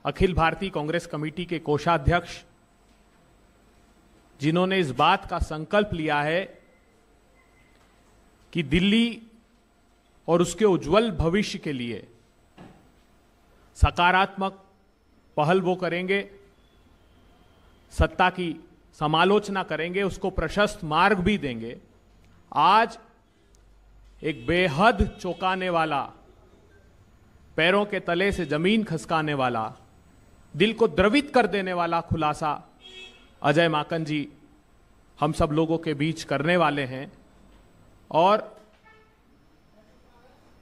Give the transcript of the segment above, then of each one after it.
Akhil Bharatiya Congress committee के कोषाध्यक्ष, जिन्होंने इस बात का संकल्प लिया है कि दिल्ली और उसके उज्जवल भविष्य के लिए सकारात्मक पहल वो करेंगे, सत्ता की समालोचना करेंगे, उसको प्रशस्त मार्ग भी देंगे। आज एक बेहद चौंकाने वाला, पैरों के तले से जमीन खसकाने वाला, दिल को द्रवित कर देने वाला खुलासा अजय माकन जी हम सब लोगों के बीच करने वाले हैं। और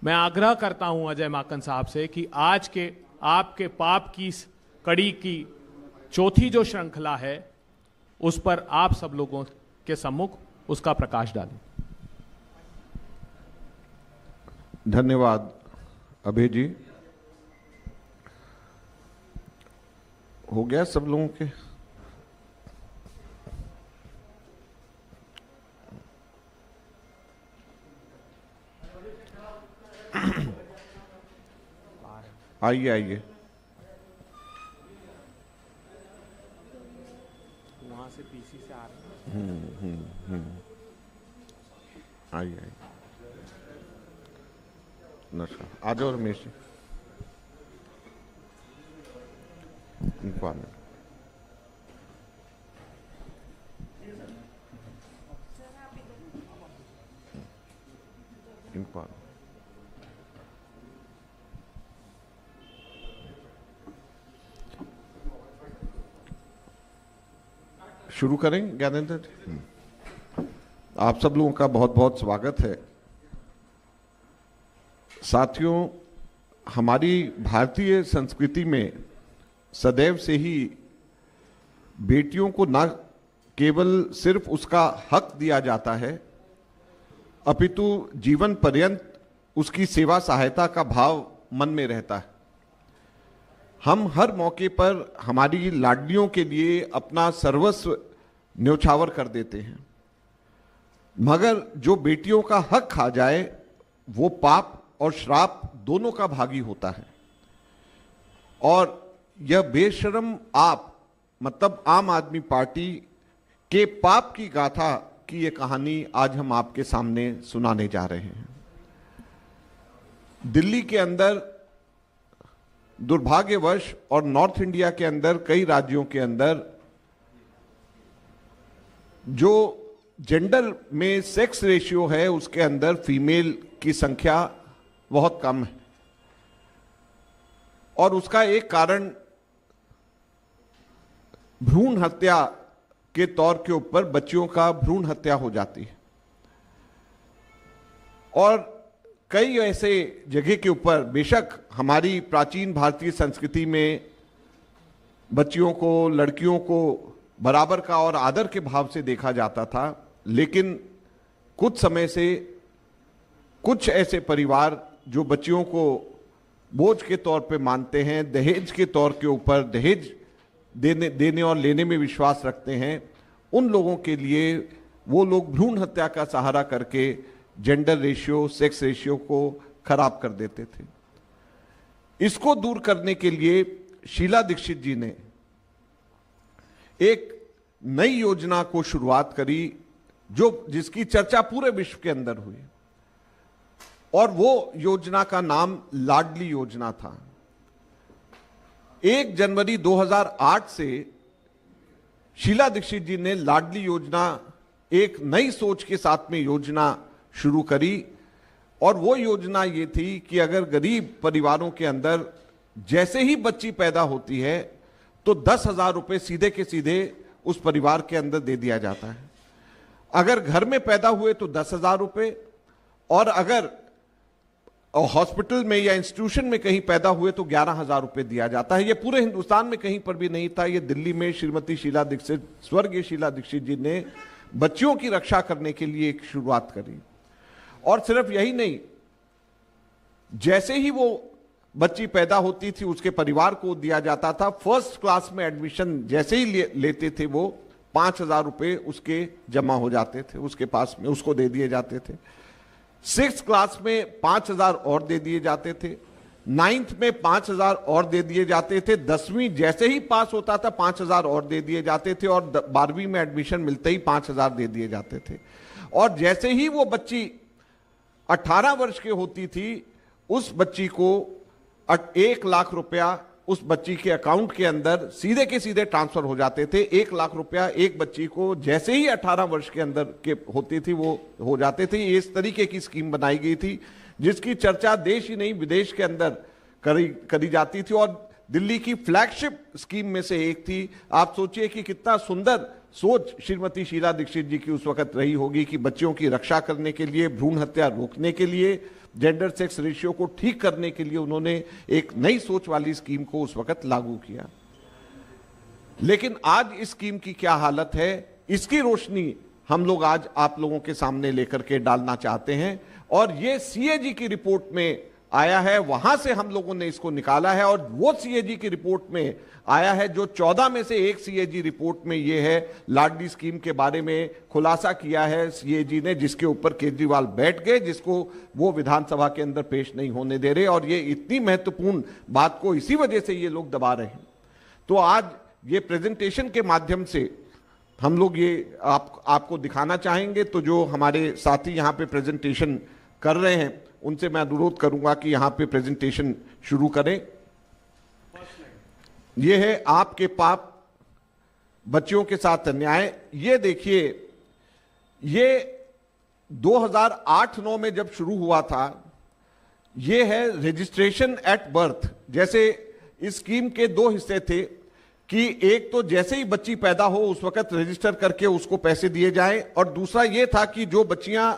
मैं आग्रह करता हूं अजय माकन साहब से कि आज के आपके पाप की कड़ी की चौथी जो श्रृंखला है, उस पर आप सब लोगों के सम्मुख उसका प्रकाश डालें। धन्यवाद अभय जी। हो गया सब लोगों के? आइए आइए, वहां से पीसी से आ रहे हैं। आइए आइए, नमस्कार। आ जाओ रमेश जी, इनको आने। इनको आने। शुरू करें ज्ञानेंद्र? आप सब लोगों का बहुत बहुत स्वागत है। साथियों, हमारी भारतीय संस्कृति में सदैव से ही बेटियों को न केवल सिर्फ उसका हक दिया जाता है, अपितु जीवन पर्यंत उसकी सेवा सहायता का भाव मन में रहता है। हम हर मौके पर हमारी लाडलियों के लिए अपना सर्वस्व न्यौछावर कर देते हैं, मगर जो बेटियों का हक खा जाए वो पाप और श्राप दोनों का भागी होता है। और यह बेशर्म आप मतलब आम आदमी पार्टी के पाप की गाथा की ये कहानी आज हम आपके सामने सुनाने जा रहे हैं। दिल्ली के अंदर दुर्भाग्यवश और नॉर्थ इंडिया के अंदर कई राज्यों के अंदर जो जेंडर में सेक्स रेशियो है उसके अंदर फीमेल की संख्या बहुत कम है, और उसका एक कारण भ्रूण हत्या के तौर के ऊपर बच्चियों का भ्रूण हत्या हो जाती है। और कई ऐसे जगह के ऊपर बेशक हमारी प्राचीन भारतीय संस्कृति में बच्चियों को, लड़कियों को बराबर का और आदर के भाव से देखा जाता था, लेकिन कुछ समय से कुछ ऐसे परिवार जो बच्चियों को बोझ के तौर पे मानते हैं, दहेज के तौर के ऊपर दहेज देने और लेने में विश्वास रखते हैं, उन लोगों के लिए वो लोग भ्रूण हत्या का सहारा करके जेंडर रेशियो, सेक्स रेशियो को खराब कर देते थे। इसको दूर करने के लिए शीला दीक्षित जी ने एक नई योजना को शुरुआत करी जिसकी चर्चा पूरे विश्व के अंदर हुई, और वो योजना का नाम लाडली योजना था। 1 जनवरी 2008 से शीला दीक्षित जी ने लाडली योजना एक नई सोच के साथ में योजना शुरू करी, और वो योजना ये थी कि अगर गरीब परिवारों के अंदर जैसे ही बच्ची पैदा होती है तो 10,000 रुपए सीधे के सीधे उस परिवार के अंदर दे दिया जाता है। अगर घर में पैदा हुए तो 10,000 रुपए, और अगर हॉस्पिटल में या इंस्टीट्यूशन में कहीं पैदा हुए तो 11,000 रुपए दिया जाता है। ये पूरे हिंदुस्तान में कहीं पर भी नहीं था। ये दिल्ली में श्रीमती शीला दीक्षित, स्वर्गीय शीला दीक्षित जी ने बच्चियों की रक्षा करने के लिए एक शुरुआत करी। और सिर्फ यही नहीं, जैसे ही वो बच्ची पैदा होती थी उसके परिवार को दिया जाता था। फर्स्ट क्लास में एडमिशन जैसे ही लेते थे वो 5,000 रुपए उसके जमा हो जाते थे उसके पास में, उसको दे दिए जाते थे। 6th क्लास में 5,000 और दे दिए जाते थे। 9th में 5,000 और दे दिए जाते थे, 10वीं जैसे ही पास होता था 5,000 और दे दिए जाते थे, और 12वीं में एडमिशन मिलते ही 5,000 दे दिए जाते थे। और जैसे ही वो बच्ची 18 वर्ष की होती थी, उस बच्ची को 1 लाख रुपया उस बच्ची के अकाउंट के अंदर सीधे के सीधे ट्रांसफर हो जाते थे। 1 लाख रुपया एक बच्ची को जैसे ही 18 वर्ष के अंदर के होती थी वो हो जाते थे। इस तरीके की स्कीम बनाई गई थी जिसकी चर्चा देश ही नहीं विदेश के अंदर करी जाती थी, और दिल्ली की फ्लैगशिप स्कीम में से एक थी। आप सोचिए कि कितना सुंदर सोच श्रीमती शीला दीक्षित जी की उस वक्त रही होगी कि बच्चियों की रक्षा करने के लिए, भ्रूण हत्या रोकने के लिए, जेंडर सेक्स रेशियो को ठीक करने के लिए उन्होंने एक नई सोच वाली स्कीम को उस वक्त लागू किया। लेकिन आज इस स्कीम की क्या हालत है, इसकी रोशनी हम लोग आज आप लोगों के सामने लेकर के डालना चाहते हैं। और ये सीएजी की रिपोर्ट में आया है, वहां से हम लोगों ने इसको निकाला है, और वो सीएजी की रिपोर्ट में आया है जो 14 में से एक सीएजी रिपोर्ट में ये है, लाडली स्कीम के बारे में खुलासा किया है सीएजी ने, जिसके ऊपर केजरीवाल बैठ गए, जिसको वो विधानसभा के अंदर पेश नहीं होने दे रहे। और ये इतनी महत्वपूर्ण बात को इसी वजह से ये लोग दबा रहे हैं। तो आज ये प्रेजेंटेशन के माध्यम से हम लोग ये आपको दिखाना चाहेंगे। तो जो हमारे साथी यहाँ पे प्रेजेंटेशन कर रहे हैं उनसे मैं अनुरोध करूंगा कि यहाँ पे प्रेजेंटेशन शुरू करें। ये है आपके पाप बच्चियों के साथ अन्याय। ये देखिए, ये 2008-9 में जब शुरू हुआ था, ये है रजिस्ट्रेशन एट बर्थ। जैसे इस स्कीम के 2 हिस्से थे कि एक तो जैसे ही बच्ची पैदा हो उस वक्त रजिस्टर करके उसको पैसे दिए जाएं, और दूसरा ये था कि जो बच्चियां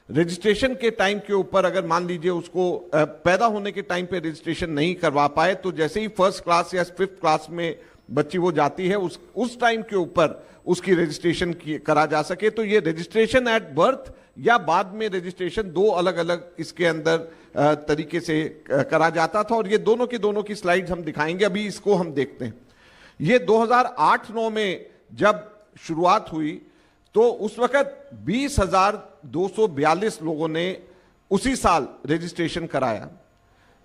रजिस्ट्रेशन के टाइम के ऊपर अगर मान लीजिए उसको पैदा होने के टाइम पे रजिस्ट्रेशन नहीं करवा पाए, तो जैसे ही 1st क्लास या 5th क्लास में बच्ची वो जाती है उस टाइम के ऊपर उसकी रजिस्ट्रेशन करा जा सके। तो ये रजिस्ट्रेशन एट बर्थ या बाद में रजिस्ट्रेशन, 2 अलग अलग इसके अंदर तरीके से करा जाता था। और ये दोनों की स्लाइड्स हम दिखाएंगे, अभी इसको हम देखते हैं। ये 2008-9 में जब शुरुआत हुई तो उस वक्त 20,242 लोगों ने उसी साल रजिस्ट्रेशन कराया,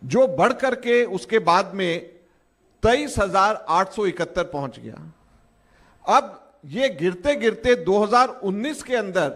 जो बढ़ करके उसके बाद में 23,871 पहुंच गया। अब ये गिरते गिरते 2019 के अंदर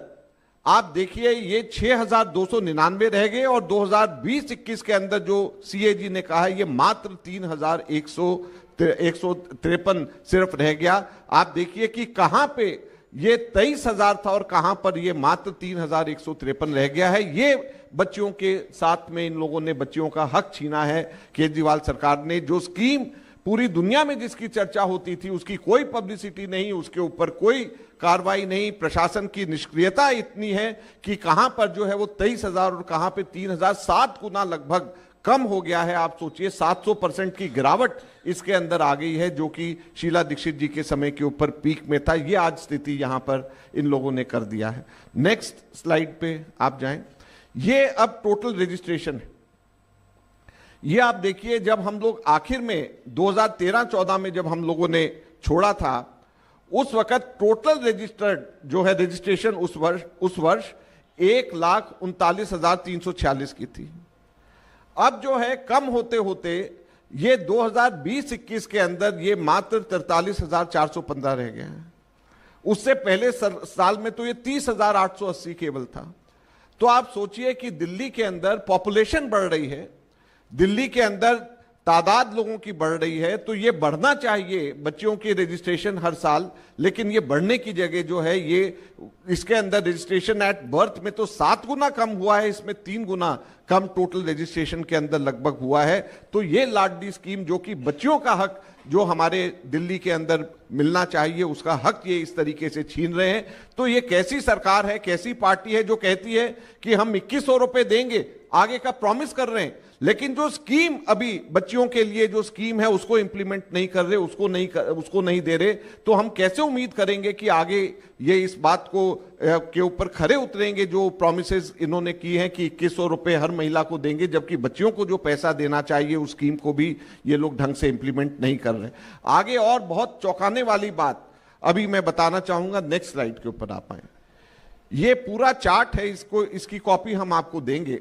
आप देखिए ये 6,299 रह गए, और 2020-21 के अंदर जो सीएजी ने कहा है ये मात्र 3,153 सिर्फ रह गया। आप देखिए कि कहां पे ये 23,000 था और कहां पर ये मात्र 3,153 रह गया है। ये बच्चियों के साथ में इन लोगों ने बच्चियों का हक छीना है। केजरीवाल सरकार ने जो स्कीम पूरी दुनिया में जिसकी चर्चा होती थी उसकी कोई पब्लिसिटी नहीं, उसके ऊपर कोई कार्रवाई नहीं, प्रशासन की निष्क्रियता इतनी है कि कहां पर जो है वो 23,000 और कहां पे 3,000, 7 गुना लगभग कम हो गया है। आप सोचिए 700% की गिरावट इसके अंदर आ गई है, जो कि शीला दीक्षित जी के समय के ऊपर पीक में था। ये आज स्थिति यहां पर इन लोगों ने कर दिया है। नेक्स्ट स्लाइड पे आप जाएं। ये अब टोटल रजिस्ट्रेशन है। ये आप देखिए, जब हम लोग आखिर में 2013-14 में जब हम लोगों ने छोड़ा था, उस वक्त टोटल रजिस्टर्ड जो है रजिस्ट्रेशन उस वर्ष 1,39,346 की थी। अब जो है कम होते होते ये 2020-21 के अंदर ये मात्र 43,415 रह गए हैं। उससे पहले साल में तो ये 30,880 केवल था। तो आप सोचिए कि दिल्ली के अंदर पॉपुलेशन बढ़ रही है, दिल्ली के अंदर तादाद लोगों की बढ़ रही है, तो ये बढ़ना चाहिए बच्चियों की रजिस्ट्रेशन हर साल, लेकिन ये बढ़ने की जगह जो है ये इसके अंदर रजिस्ट्रेशन एट बर्थ में तो 7 गुना कम हुआ है, इसमें 3 गुना कम टोटल रजिस्ट्रेशन के अंदर लगभग हुआ है। तो ये लाडली स्कीम जो कि बच्चियों का हक जो हमारे दिल्ली के अंदर मिलना चाहिए उसका हक ये इस तरीके से छीन रहे हैं। तो ये कैसी सरकार है, कैसी पार्टी है जो कहती है कि हम 2100 रुपए देंगे, आगे का प्रॉमिस कर रहे हैं, लेकिन जो स्कीम अभी बच्चियों के लिए जो स्कीम है उसको इंप्लीमेंट नहीं कर रहे, उसको नहीं दे रहे। तो हम कैसे उम्मीद करेंगे कि आगे ये इस बात को के ऊपर खरे उतरेंगे जो प्रॉमिसेस इन्होंने की हैं कि 2100 रुपए हर महिला को देंगे, जबकि बच्चियों को जो पैसा देना चाहिए उस स्कीम को भी ये लोग ढंग से इंप्लीमेंट नहीं कर रहे। आगे और बहुत चौंकाने वाली बात अभी मैं बताना चाहूंगा। नेक्स्ट स्लाइड के ऊपर आप आए। ये पूरा चार्ट है, इसकी कॉपी हम आपको देंगे।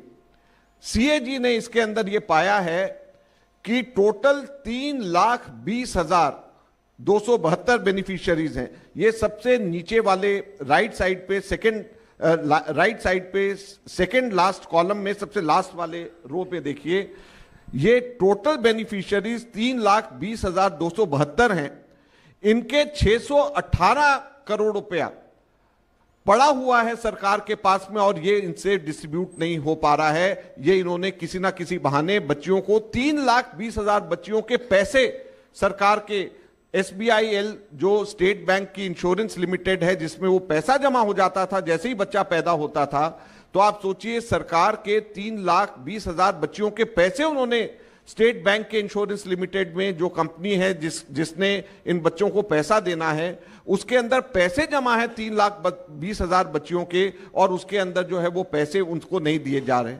सीएजी ने इसके अंदर ये पाया है कि टोटल 3,20,272 बेनिफिशियरीज हैं। ये सबसे नीचे वाले राइट साइड पे सेकंड लास्ट कॉलम में सबसे लास्ट वाले रो पे देखिए, ये टोटल बेनिफिशियरीज 3,20,272 हैं। इनके 618 करोड़ रुपया पड़ा हुआ है सरकार के पास में और ये इनसे डिस्ट्रीब्यूट नहीं हो पा रहा है। ये इन्होंने किसी ना किसी बहाने बच्चियों को 3,20,000 बच्चियों के पैसे सरकार के SBIL जो स्टेट बैंक की इंश्योरेंस लिमिटेड है, जिसमें वो पैसा जमा हो जाता था जैसे ही बच्चा पैदा होता था, तो आप सोचिए सरकार के 3,20,000 बच्चियों के पैसे उन्होंने स्टेट बैंक के इंश्योरेंस लिमिटेड में, जो कंपनी है जिसने इन बच्चों को पैसा देना है, उसके अंदर पैसे जमा है 3,20,000 बच्चियों के, और उसके अंदर जो है वो पैसे उनको नहीं दिए जा रहे।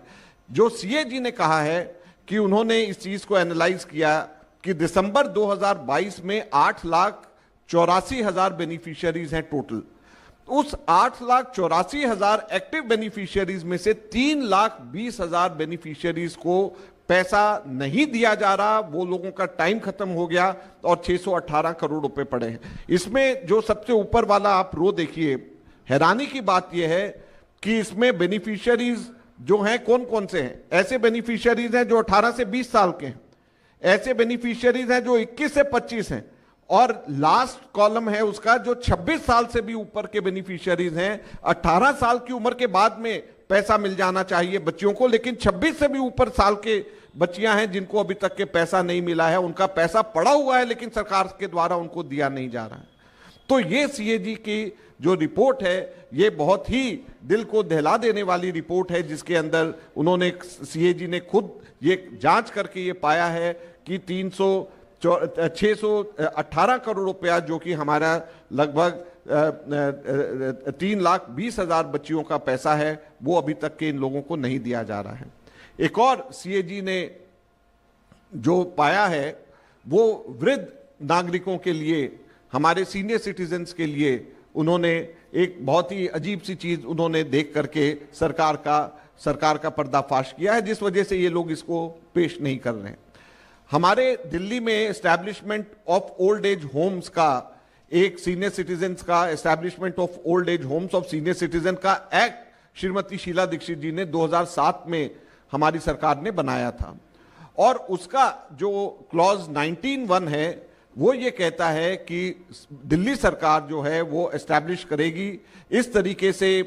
जो CAG ने कहा है कि उन्होंने इस चीज को एनालाइज किया कि दिसंबर 2022 में 8,84,000 बेनिफिशियरीज हैं टोटल। उस 8,84,000 एक्टिव बेनिफिशियरीज में से 3,20,000 बेनिफिशियरीज को पैसा नहीं दिया जा रहा, वो लोगों का टाइम खत्म हो गया और 618 करोड़ रुपए पड़े हैं। इसमें जो सबसे ऊपर वाला आप रो देखिए, हैरानी की बात यह है कि इसमें बेनिफिशियरीज जो हैं कौन कौन से हैं। ऐसे बेनिफिशियरीज हैं जो 18 से 20 साल के हैं, ऐसे बेनिफिशियरीज हैं जो 21 से 25 हैं, और लास्ट कॉलम है उसका जो 26 साल से भी ऊपर के बेनिफिशियरीज हैं। 18 साल की उम्र के बाद में पैसा मिल जाना चाहिए बच्चियों को, लेकिन 26 से भी ऊपर साल के बच्चियां हैं जिनको अभी तक के पैसा नहीं मिला है। उनका पैसा पड़ा हुआ है लेकिन सरकार के द्वारा उनको दिया नहीं जा रहा है। तो ये CAG की जो रिपोर्ट है ये बहुत ही दिल को दहला देने वाली रिपोर्ट है, जिसके अंदर उन्होंने CAG ने खुद ये जांच करके ये पाया है कि 618 करोड़ रुपया, जो कि हमारा लगभग 3,20,000 बच्चियों का पैसा है, वो अभी तक के इन लोगों को नहीं दिया जा रहा है। एक और CAG ने जो पाया है वो वृद्ध नागरिकों के लिए, हमारे सीनियर सिटीजन्स के लिए उन्होंने एक बहुत ही अजीब सी चीज उन्होंने देख करके सरकार का पर्दाफाश किया है, जिस वजह से ये लोग इसको पेश नहीं कर रहे हैं। हमारे दिल्ली में establishment of old age homes का एक सीनियर सिटीजन्स का establishment of old age homes of senior citizen का एक्ट श्रीमती शीला दीक्षित जी ने 2007 में हमारी सरकार ने बनाया था, और उसका जो क्लॉज 19(1) है वो ये कहता है कि दिल्ली सरकार जो है वो एस्टैब्लिश करेगी इस तरीके से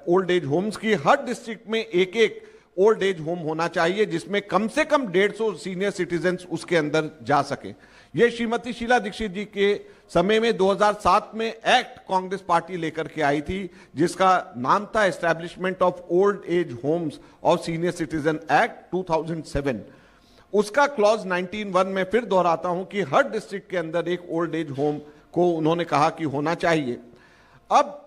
ओल्ड एज होम्स की, हर डिस्ट्रिक्ट में एक एक ओल्ड एज होम होना चाहिए जिसमें कम से कम 150 सीनियर सिटीजन्स उसके अंदर जा सके। ये श्रीमती शीला दीक्षित जी के समय में 2007 में एक्ट कांग्रेस पार्टी लेकर के आई थी, जिसका नाम था establishment of old age homes और सीनियर सिटीजन एक्ट 2007। उसका क्लॉज 19(1) में फिर दोहराता हूं कि हर डिस्ट्रिक्ट के अंदर एक ओल्ड एज होम को उन्होंने कहा कि होना चाहिए। अब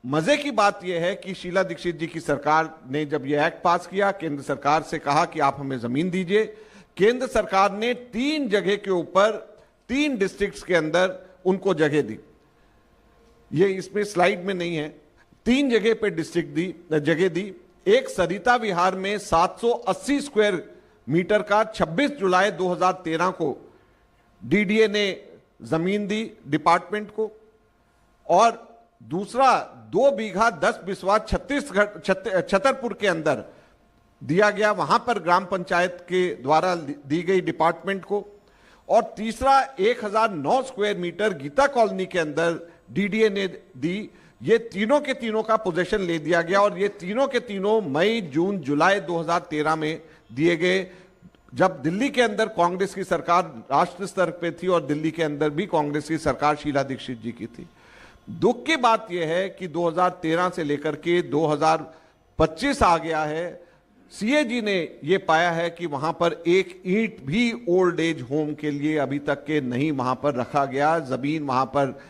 मजे की बात यह है कि शीला दीक्षित जी की सरकार ने जब यह एक्ट पास किया, केंद्र सरकार से कहा कि आप हमें जमीन दीजिए। केंद्र सरकार ने 3 जगह के ऊपर 3 डिस्ट्रिक्ट्स के अंदर उनको जगह दी। ये इसमें स्लाइड में नहीं है, 3 जगह पे जगह दी। एक सरिता विहार में 780 स्क्वायर मीटर का 26 जुलाई 2013 को DDA ने जमीन दी डिपार्टमेंट को, और दूसरा 2 बीघा 10 बिस्वा छतरपुर के अंदर दिया गया, वहां पर ग्राम पंचायत के द्वारा दी गई डिपार्टमेंट को, और तीसरा 1009 स्क्वायर मीटर गीता कॉलोनी के अंदर DDA ने दी। ये तीनों के तीनों का पोजीशन ले दिया गया, और ये तीनों के तीनों मई, जून, जुलाई 2013 में दिए गए, जब दिल्ली के अंदर कांग्रेस की सरकार राष्ट्र स्तर पे थी और दिल्ली के अंदर भी कांग्रेस की सरकार शीला दीक्षित जी की थी। दुख की बात यह है कि 2013 से लेकर के 2025 आ गया है, CAG ने यह पाया है कि वहां पर एक ईंट भी ओल्ड एज होम के लिए अभी तक के नहीं वहां पर रखा गया। जमीन वहां पर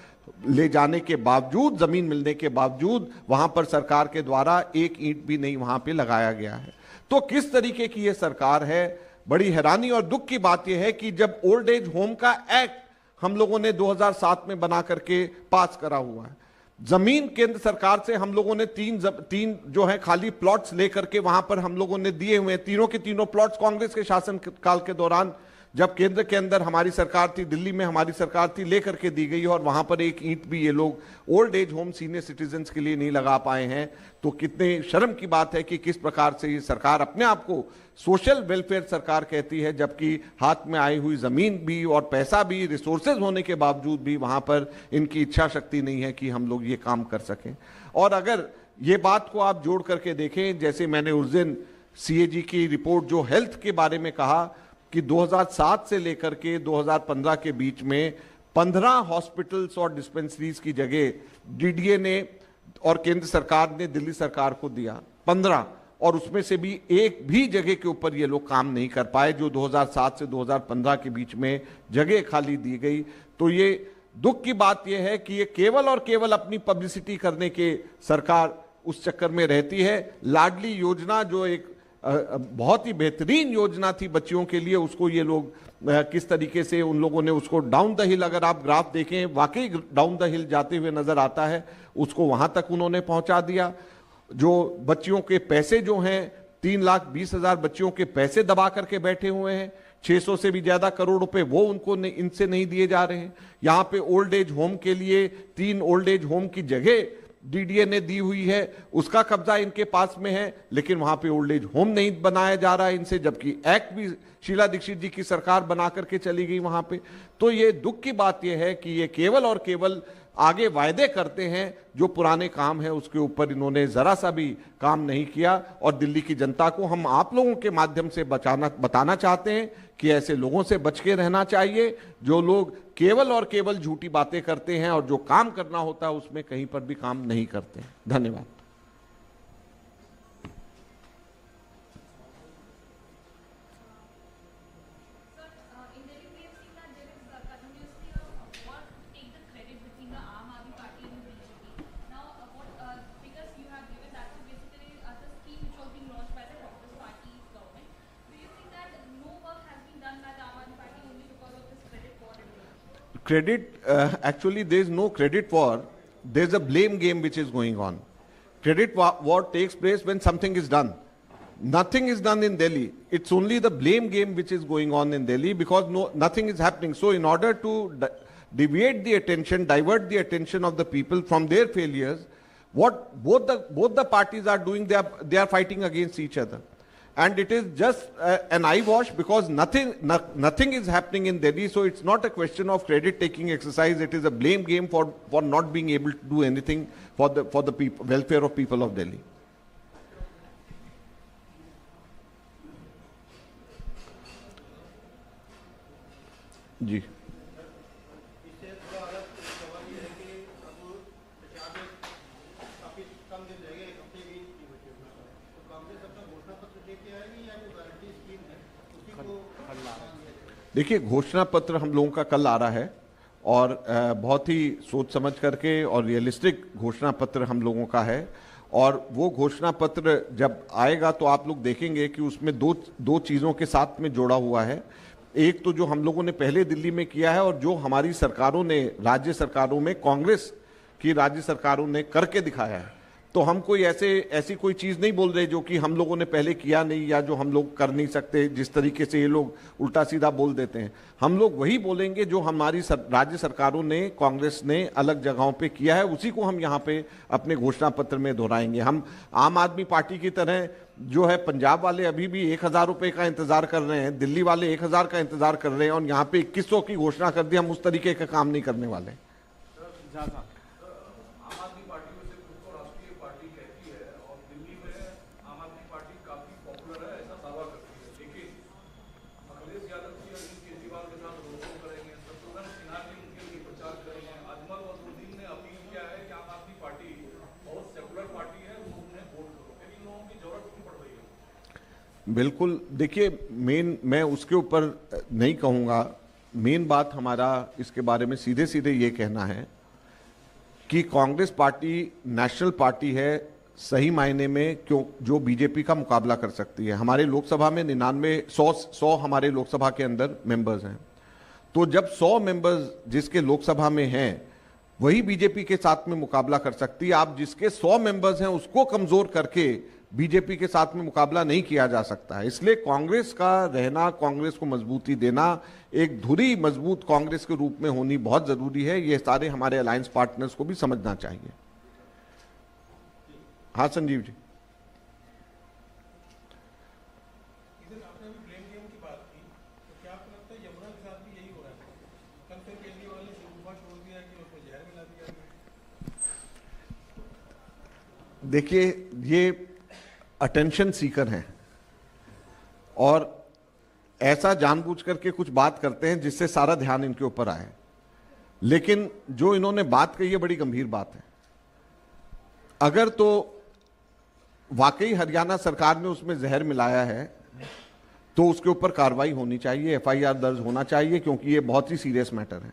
ले जाने के बावजूद, जमीन मिलने के बावजूद वहां पर सरकार के द्वारा एक ईंट भी नहीं वहां पे लगाया गया है। तो किस तरीके की यह सरकार है, बड़ी हैरानी और दुख की बात यह है कि जब ओल्ड एज होम का एक्ट हम लोगों ने 2007 में बना करके पास करा हुआ है, जमीन केंद्र सरकार से हम लोगों ने तीन जो है खाली प्लॉट्स लेकर के वहां पर हम लोगों ने दिए हुए हैं। तीनों के तीनों प्लॉट्स कांग्रेस के शासन काल के दौरान, जब केंद्र के अंदर हमारी सरकार थी, दिल्ली में हमारी सरकार थी, लेकर के दी गई, और वहां पर एक ईंट भी ये लोग old age home senior citizens के लिए नहीं लगा पाए हैं। तो कितने शर्म की बात है कि किस प्रकार से ये सरकार अपने आप को सोशल वेलफेयर सरकार कहती है, जबकि हाथ में आई हुई जमीन भी और पैसा भी, रिसोर्सेज होने के बावजूद भी वहां पर इनकी इच्छा शक्ति नहीं है कि हम लोग ये काम कर सकें। और अगर ये बात को आप जोड़ करके देखें, जैसे मैंने उस दिन सीएजी की रिपोर्ट जो हेल्थ के बारे में कहा कि 2007 से लेकर के 2015 के बीच में 15 हॉस्पिटल्स और डिस्पेंसरीज की जगह डीडीए ने और केंद्र सरकार ने दिल्ली सरकार को दिया 15, और उसमें से भी एक भी जगह के ऊपर ये लोग काम नहीं कर पाए, जो 2007 से 2015 के बीच में जगह खाली दी गई। तो ये दुख की बात यह है कि ये केवल और केवल अपनी पब्लिसिटी करने के सरकार उस चक्कर में रहती है। लाडली योजना जो एक बहुत ही बेहतरीन योजना थी बच्चियों के लिए, उसको ये लोग किस तरीके से उन लोगों ने उसको डाउन द हिल, अगर आप ग्राफ देखें वाकई डाउन द हिल जाते हुए नजर आता है, उसको वहां तक उन्होंने पहुंचा दिया। जो बच्चियों के पैसे जो हैं 3,20,000 बच्चियों के पैसे दबा करके बैठे हुए हैं, 600 से भी ज्यादा करोड़ रुपए वो उनको इनसे नहीं दिए जा रहे हैं। यहां पे ओल्ड एज होम के लिए 3 ओल्ड एज होम की जगह डीडीए ने दी हुई है, उसका कब्जा इनके पास में है, लेकिन वहां पे ओल्ड एज होम नहीं बनाया जा रहा है इनसे, जबकि एक्ट भी शीला दीक्षित जी की सरकार बना करके चली गई वहां पे। तो ये दुख की बात यह है कि ये केवल और केवल आगे वायदे करते हैं, जो पुराने काम है उसके ऊपर इन्होंने जरा सा भी काम नहीं किया। और दिल्ली की जनता को हम आप लोगों के माध्यम से बताना चाहते हैं कि ऐसे लोगों से बच के रहना चाहिए, जो लोग केवल और केवल झूठी बातें करते हैं और जो काम करना होता है उसमें कहीं पर भी काम नहीं करते हैं। धन्यवाद। Credit, actually there is no credit war, there is a blame game which is going on. Credit war takes place when something is done. Nothing is done in Delhi. It's only the blame game which is going on in Delhi because nothing is happening. So in order to deviate the attention, divert the attention of the people from their failures, what both the parties are doing, they are fighting against each other. And it is just an eyewash because nothing is happening in Delhi. So it's not a question of credit taking exercise. It is a blame game for not being able to do anything for the people, welfare of people of Delhi. जी देखिए, घोषणा पत्र हम लोगों का कल आ रहा है और बहुत ही सोच समझ करके और रियलिस्टिक घोषणा पत्र हम लोगों का है। और वो घोषणा पत्र जब आएगा तो आप लोग देखेंगे कि उसमें दो चीज़ों के साथ में जोड़ा हुआ है। एक तो जो हम लोगों ने पहले दिल्ली में किया है और जो हमारी सरकारों ने, राज्य सरकारों में, कांग्रेस की राज्य सरकारों ने करके दिखाया है। तो हम कोई ऐसी कोई चीज़ नहीं बोल रहे जो कि हम लोगों ने पहले किया नहीं या जो हम लोग कर नहीं सकते, जिस तरीके से ये लोग उल्टा सीधा बोल देते हैं। हम लोग वही बोलेंगे जो हमारी राज्य सरकारों ने, कांग्रेस ने अलग जगहों पे किया है, उसी को हम यहाँ पे अपने घोषणा पत्र में दोहराएंगे। हम आम आदमी पार्टी की तरह जो है, पंजाब वाले अभी भी 1,000 रुपये का इंतजार कर रहे हैं, दिल्ली वाले 1,000 का इंतजार कर रहे हैं और यहाँ पे 2100 की घोषणा कर दी। हम उस तरीके का काम नहीं करने वाले। बिल्कुल, देखिए, मेन मैं उसके ऊपर नहीं कहूँगा। मेन बात हमारा इसके बारे में सीधे सीधे ये कहना है कि कांग्रेस पार्टी नेशनल पार्टी है, सही मायने में क्यों, जो बीजेपी का मुकाबला कर सकती है। हमारे लोकसभा में 100 हमारे लोकसभा के अंदर मेंबर्स हैं। तो जब 100 मेंबर्स जिसके लोकसभा में हैं, वही बीजेपी के साथ में मुकाबला कर सकती है। आप जिसके 100 मेंबर्स हैं उसको कमजोर करके बीजेपी के साथ में मुकाबला नहीं किया जा सकता है। इसलिए कांग्रेस का रहना, कांग्रेस को मजबूती देना, एक धुरी मजबूत कांग्रेस के रूप में होनी बहुत जरूरी है। ये सारे हमारे अलायंस पार्टनर्स को भी समझना चाहिए। हाँ संजीव जी, आपने अभी ब्लेम गेम की बात की, तो क्या आपको लगता है यमुना के साथ भी यही हो रहा है? कल फिर केजरीवाल ने शगुफा छोड़ दिया कि उसमें जहर मिला दिया। देखिए ये अटेंशन सीकर हैं और ऐसा जानबूझ करके कुछ बात करते हैं जिससे सारा ध्यान इनके ऊपर आए। लेकिन जो इन्होंने बात कही है बड़ी गंभीर बात है। अगर तो वाकई हरियाणा सरकार ने उसमें जहर मिलाया है तो उसके ऊपर कार्रवाई होनी चाहिए, एफआईआर दर्ज होना चाहिए, क्योंकि ये बहुत ही सीरियस मैटर है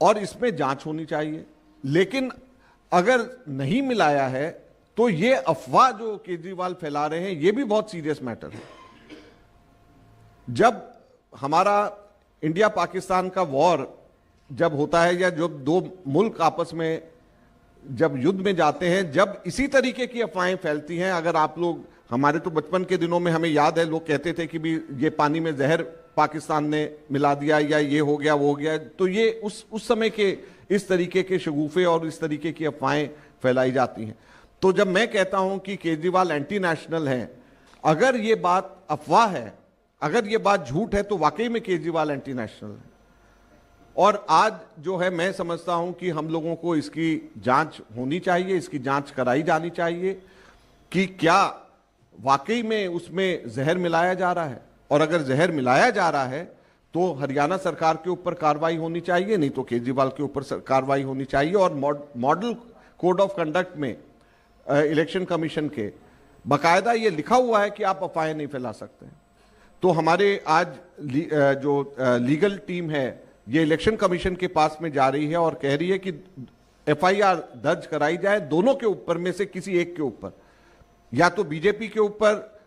और इसमें जांच होनी चाहिए। लेकिन अगर नहीं मिलाया है तो ये अफवाह जो केजरीवाल फैला रहे हैं ये भी बहुत सीरियस मैटर है। जब हमारा इंडिया पाकिस्तान का वॉर जब होता है या जब दो मुल्क आपस में जब युद्ध में जाते हैं, जब इसी तरीके की अफवाहें फैलती हैं, अगर आप लोग, हमारे तो बचपन के दिनों में हमें याद है, लोग कहते थे कि भी ये पानी में जहर पाकिस्तान ने मिला दिया या ये हो गया वो हो गया, तो ये उस समय के इस तरीके के शगुफे और इस तरीके की अफवाहें फैलाई जाती हैं। तो जब मैं कहता हूं कि केजरीवाल एंटी नेशनल हैं, अगर ये बात अफवाह है, अगर ये बात झूठ है, तो वाकई में केजरीवाल एंटी नेशनल है। और आज जो है मैं समझता हूं कि हम लोगों को इसकी जांच होनी चाहिए, इसकी जांच कराई जानी चाहिए कि क्या वाकई में उसमें जहर मिलाया जा रहा है, और अगर जहर मिलाया जा रहा है तो हरियाणा सरकार के ऊपर कार्रवाई होनी चाहिए, नहीं तो केजरीवाल के ऊपर कार्रवाई होनी चाहिए। और मॉडल कोड ऑफ कंडक्ट में इलेक्शन कमीशन के बाकायदा ये लिखा हुआ है कि आप अफवाहें नहीं फैला सकते। तो हमारे आज जो लीगल टीम है ये इलेक्शन कमीशन के पास में जा रही है और कह रही है कि एफआईआर दर्ज कराई जाए दोनों के ऊपर में से किसी एक के ऊपर, या तो बीजेपी के ऊपर,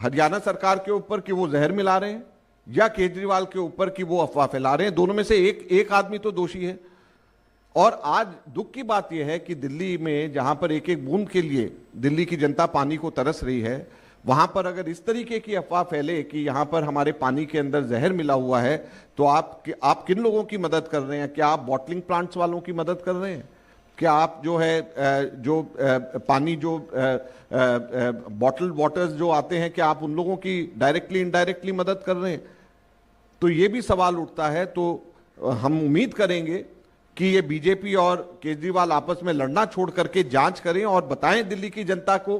हरियाणा सरकार के ऊपर कि वो जहर मिला रहे हैं, या केजरीवाल के ऊपर कि वो अफवाह फैला रहे हैं। दोनों में से एक आदमी तो दोषी है। और आज दुख की बात यह है कि दिल्ली में जहां पर एक एक बूंद के लिए दिल्ली की जनता पानी को तरस रही है, वहां पर अगर इस तरीके की अफवाह फैले कि यहां पर हमारे पानी के अंदर जहर मिला हुआ है, तो आप किन लोगों की मदद कर रहे हैं? क्या आप बॉटलिंग प्लांट्स वालों की मदद कर रहे हैं? क्या आप जो है पानी जो बॉटल वाटर्स जो आते हैं, क्या आप उन लोगों की डायरेक्टली इनडायरेक्टली मदद कर रहे हैं? तो ये भी सवाल उठता है। तो हम उम्मीद करेंगे कि ये बीजेपी और केजरीवाल आपस में लड़ना छोड़ करके जांच करें और बताएं दिल्ली की जनता को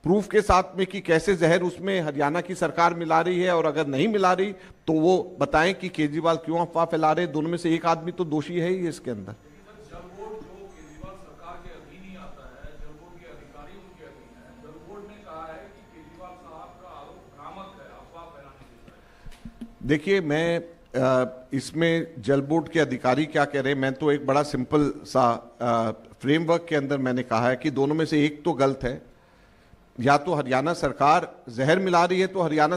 प्रूफ के साथ में कि कैसे जहर उसमें हरियाणा की सरकार मिला रही है, और अगर नहीं मिला रही तो वो बताएं कि केजरीवाल क्यों अफवाह फैला रहे हैं। दोनों में से एक आदमी तो दोषी है ही इसके अंदर। जल बोर्ड जो केजरीवाल सरकार के अधीन ही आता है, जल बोर्ड के अधिकारी उनके अधीन है। जल बोर्ड ने कहा है कि केजरीवाल साहब का आरोप भ्रामक है, अफवाह फैलाने की। देखिए मैं इसमें जल बोर्ड के अधिकारी क्या कह रहे हैं, मैं तो एक बड़ा सिंपल सा फ्रेमवर्क के अंदर मैंने कहा है कि दोनों में से एक तो गलत है। या तो हरियाणा सरकार जहर मिला रही है तो हरियाणा